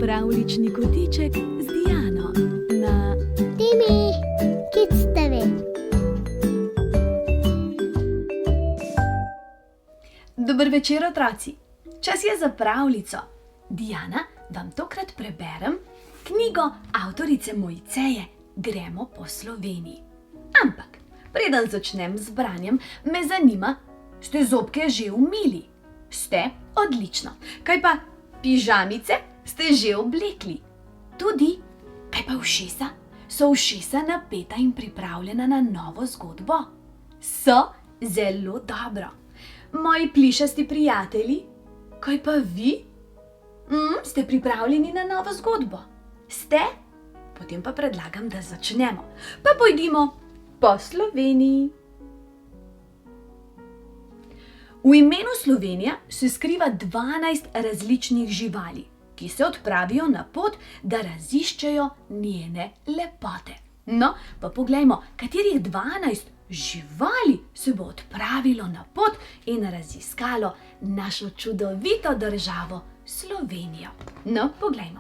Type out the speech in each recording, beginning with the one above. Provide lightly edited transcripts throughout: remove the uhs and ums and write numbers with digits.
Pravljični kotiček z Diano na Timi, Kidstevi. Dober večer, otroci! Čas je za pravljico. Diana, vam tokrat preberem knjigo avtorice Mojceje Gremo po Sloveniji. Ampak, preden začnem z branjem, me zanima, ste zobke že umili? Ste? Odlično. Kaj pa pižamice ste že oblekli? Tudi? Kaj pa ušesa? So ušesa napeta in pripravljena na novo zgodbo? So? Zelo dobro. Moji plišasti prijatelji? Kaj pa vi? Ste pripravljeni na novo zgodbo? Ste? Potem pa predlagam, da začnemo. Pa pojdimo po Sloveniji. V imenu Slovenija se skriva 12 različnih živali, ki se odpravijo na pot, da raziščejo njene lepote. No, pa poglejmo, katerih 12 živali se bo odpravilo na pot in raziskalo našo čudovito državo Slovenijo. No, poglejmo.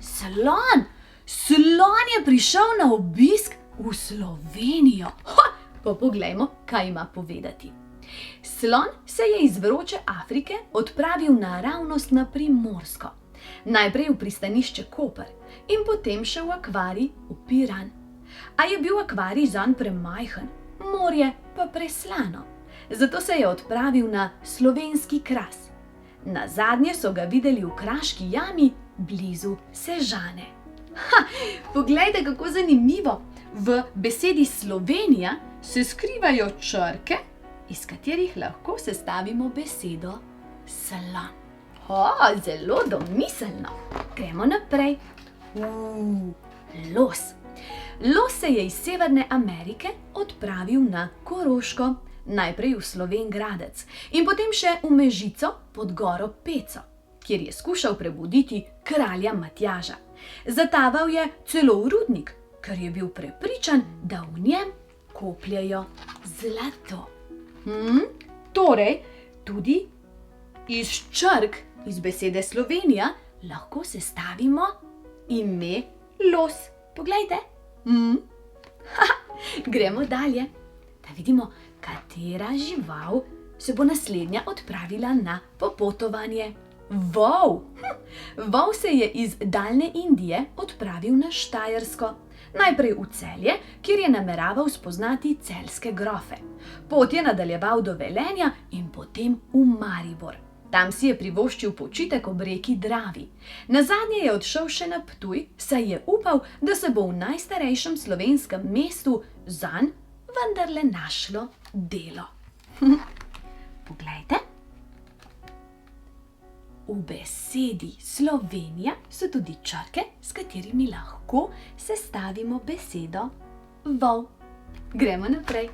Slon! Slon je prišel na obisk v Slovenijo. Pa poglejmo, kaj ima povedati. Slon se je iz vroče Afrike odpravil naravnost na Primorsko. Najprej v pristanišče Koper in potem še v akvarij v Piran. A je bil akvarij zanj premajhen, morje pa preslano. Zato se je odpravil na slovenski Kras. Nazadnje so ga videli v Kraški jami blizu Sežane. Poglejte, kako zanimivo! V besedi Slovenija se skrivajo črke, iz katerih lahko sestavimo besedo slon. Zelo domiselno. Gremo naprej. Los. Los se je iz Severne Amerike odpravil na Koroško, najprej v Slovenj Gradec in potem še v Mežico pod goro Peco, kjer je skušal prebuditi kralja Matjaža. Zataval je celo v rudnik, ker je bil prepričan, da v njem kopljejo zlato. Torej, tudi iz črk, iz besede Slovenija, lahko sestavimo ime Los. Poglejte. Gremo dalje, da vidimo, katera žival se bo naslednja odpravila na popotovanje. Vol! Vol se je iz daljne Indije odpravil na Štajersko. Najprej v Celje, kjer je nameraval spoznati celjske grofe. Pot je nadaljeval do Velenja in potem v Maribor. Tam si je privoščil počitek ob reki Dravi. Nazadnje je odšel še na Ptuj, saj je upal, da se bo v najstarejšem slovenskem mestu zanj vendarle našlo delo. Poglejte. V besedi Slovenija so tudi črke, s katerimi lahko sestavimo besedo vol. Gremo naprej.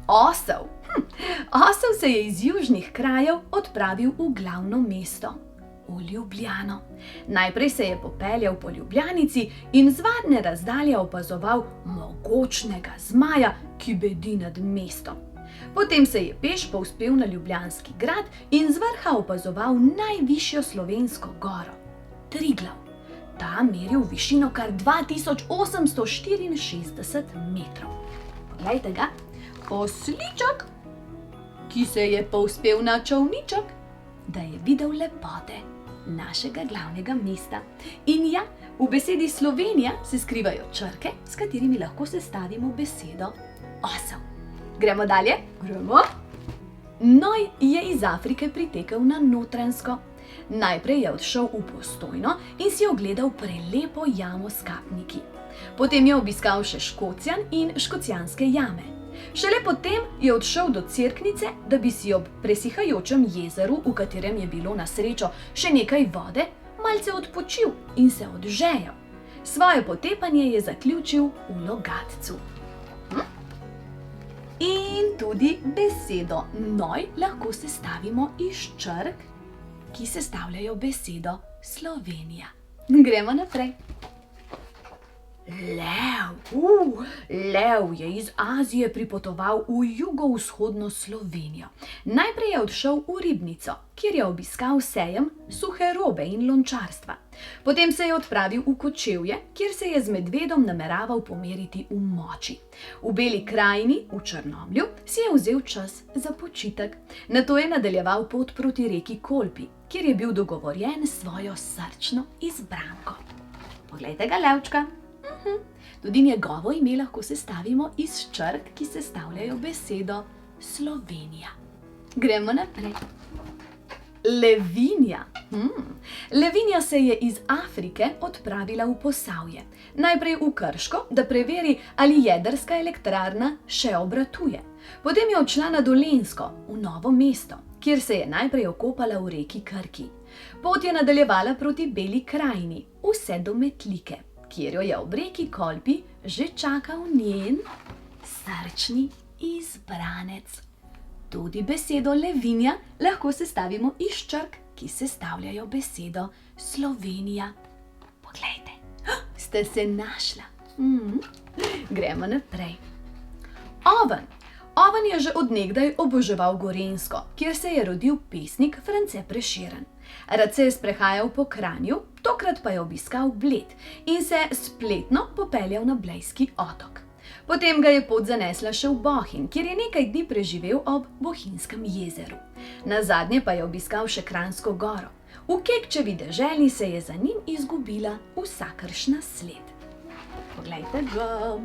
Osel. Osel se je iz južnih krajev odpravil v glavno mesto, v Ljubljano. Najprej se je popeljal po Ljubljanici in z varne razdalje opazoval mogočnega zmaja, ki bedi nad mestom. Potem se je peš povzpel na Ljubljanski grad in z vrha opazoval najvišjo slovensko goro, Triglav. Ta meri v višino kar 2864 metrov. Poglejte ga, osliček, ki se je povzpel na čolniček, da je videl lepote našega glavnega mesta. In ja, v besedi Slovenija se skrivajo črke, s katerimi lahko sestavimo besedo osel. Gremo dalje? Gremo. Noj je iz Afrike pritekel na Notranjsko. Najprej je odšel v Postojno in si ogledal prelepo jamo s kapniki. Potem je obiskal še Škocjan in Škocjanske jame. Šele potem je odšel do Cerknice, da bi si ob presihajočem jezeru, v katerem je bilo na srečo še nekaj vode, malce odpočil in se odžejal. Svoje potepanje je zaključil v Logatcu. In tudi besedo noj lahko sestavimo iz črk, ki sestavljajo besedo Slovenija. Gremo naprej. Lev je iz Azije pripotoval v jugovzhodno Slovenijo. Najprej je odšel v Ribnico, kjer je obiskal sejem suhe robe in lončarstva. Potem se je odpravil v Kočevje, kjer se je z medvedom nameraval pomeriti v moči. V Beli krajini, v Črnomlju, si je vzel čas za počitek. Nato je nadaljeval pot proti reki Kolpi, kjer je bil dogovorjen s svojo srčno izbranko. Poglejte ga, levčka. Tudi njegovo ime lahko sestavimo iz črk, ki sestavljajo besedo Slovenija. Gremo naprej. Levinja. Levinja se je iz Afrike odpravila v Posavje. Najprej v Krško, da preveri, ali jedrska elektrarna še obratuje. Potem je odšla na Dolenjsko, v Novo mesto, kjer se je najprej okopala v reki Krki. Pot je nadaljevala proti Beli krajini, vse do Metlike, kjer jo je ob reki Kolpi že čakal njen srčni izbranec. Tudi besedo Levinja lahko sestavimo iz črk, ki sestavljajo besedo Slovenija. Poglejte, ste se našla. Gremo naprej. Oven. Oven je že od nekdaj oboževal Gorenjsko, kjer se je rodil pesnik France Prešeren. Rad se je sprehajal po Kranju, tokrat pa je obiskal Bled in se spletno popeljal na Blejski otok. Potem ga je pot zanesla še v Bohinj, kjer je nekaj dni preživel ob Bohinjskem jezeru. Nazadnje pa je obiskal še Kranjsko goro. V Kekčevi deželi se je za njim izgubila vsakršna sled. Poglejte ga.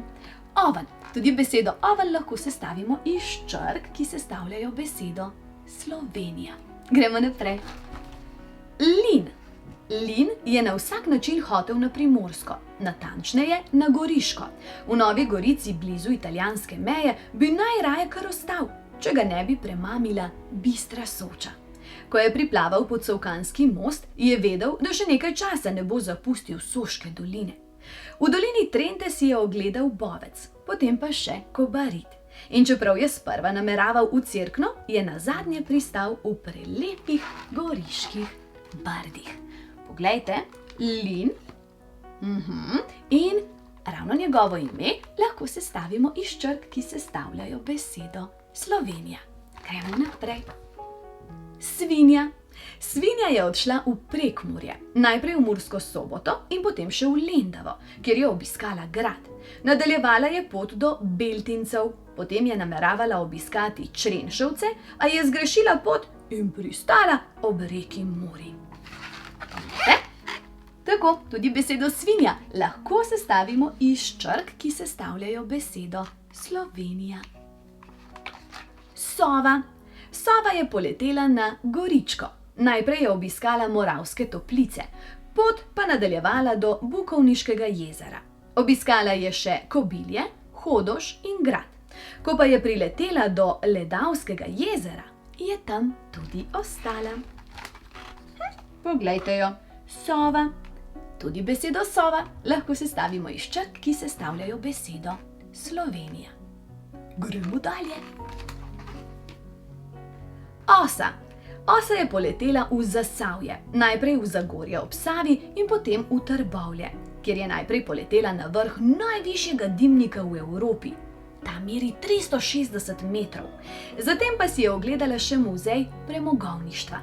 Oven. Tudi besedo oven lahko sestavimo iz črk, ki sestavljajo besedo Slovenija. Gremo naprej. Lin. Lin je na vsak način hotel na Primorsko, natančneje na Goriško. V Novi Gorici blizu italijanske meje bi najraje kar ostal, če ga ne bi premamila bistra Soča. Ko je priplaval pod Solkanski most, je vedel, da še nekaj časa ne bo zapustil Soške doline. V dolini Trente si je ogledal Bovec, potem pa še Kobarid. In čeprav je sprva nameraval v Cerkno, je nazadnje pristal v prelepih goriških brdih. Poglejte, Lin. In ravno njegovo ime lahko sestavimo iz črk, ki sestavljajo besedo Slovenija. Gremo naprej. Svinja. Svinja je odšla v Prekmurje, najprej v Mursko Soboto in potem še v Lendavo, kjer je obiskala grad. Nadaljevala je pot do Beltincev, potem je nameravala obiskati Črenšovce, a je zgrešila pot in pristala ob reki Muri. Tako, tudi besedo svinja lahko sestavimo iz črk, ki sestavljajo besedo Slovenija. Sova. Sova je poletela na Goričko. Najprej je obiskala Moravske Toplice, pot pa nadaljevala do Bukovniškega jezera. Obiskala je še Kobilje, Hodoš in Grad. Ko pa je priletela do Ledavskega jezera, je tam tudi ostala. Poglejte jo, sova. Tudi besedo sova lahko sestavimo iz črk, ki sestavljajo besedo Slovenija. Gremo dalje. Osa. Osa je poletela v Zasavje, najprej v Zagorje ob Savi in potem v Trbovlje, kjer je najprej poletela na vrh najvišjega dimnika v Evropi. Ta meri 360 metrov. Zatem pa si je ogledala še muzej premogovništva.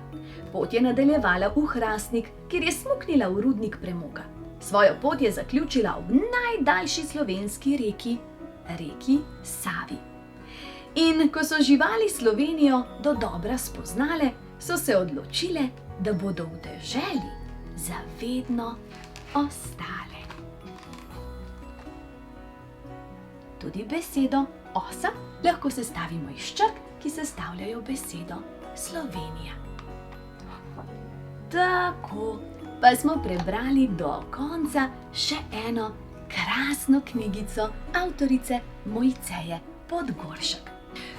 Pot je nadaljevala v Hrastnik, kjer je smuknila v rudnik premoga. Svojo pot je zaključila ob najdaljši slovenski reki, reki Savi. In ko so živali Slovenijo dodobra spoznale, so se odločile, da bodo v deželi zavedno ostale. Tudi besedo osa lahko sestavimo iz črk, ki sestavljajo besedo Slovenija. Tako, pa smo prebrali do konca še eno krasno knjigico avtorice Mojceje Podgoršek.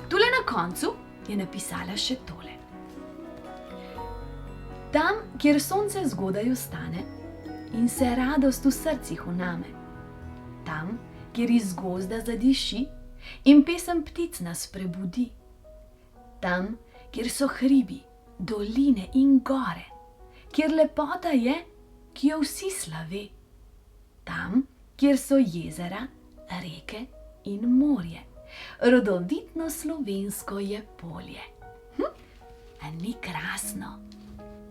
Tule na koncu je napisala še tole. Tam, kjer sonce zgodaj vstane in se radost v srcih vname, tam, kjer iz gozda zadiši in pesem ptic nas prebudi, tam, kjer so hribi, doline in gore, kjer lepota je, ki jo vsi slave, tam, kjer so jezera, reke in morje. Rodovitno slovensko je polje. A ni krasno?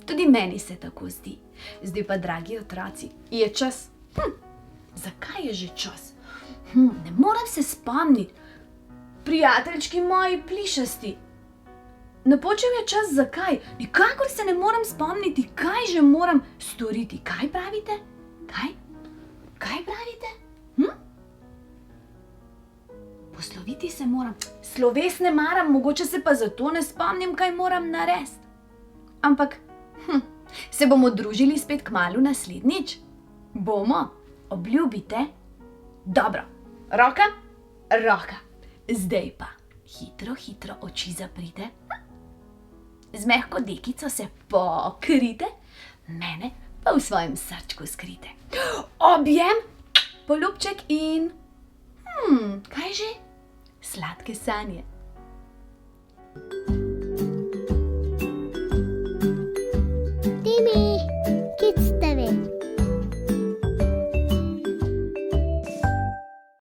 Tudi meni se tako zdi. Zdaj pa, dragi otroci, je čas. Zakaj je že čas? Ne moram se spomniti. Prijateljčki moji plišasti. Napočil je čas zakaj? Nikakor se ne moram spomniti, kaj že moram storiti. Kaj pravite? Kaj pravite? Posloviti se moram. Sloves ne maram, mogoče se pa zato ne spomnim, kaj moram narediti. Ampak, se bomo družili spet kmalu naslednjič? Bomo? Obljubite? Dobro. Roka. Zdaj pa, hitro oči zaprite. Z mehko dekico se pokrite, mene pa v svojem srčku skrite. Objem, poljubček in... kaj že? Sladke sanje.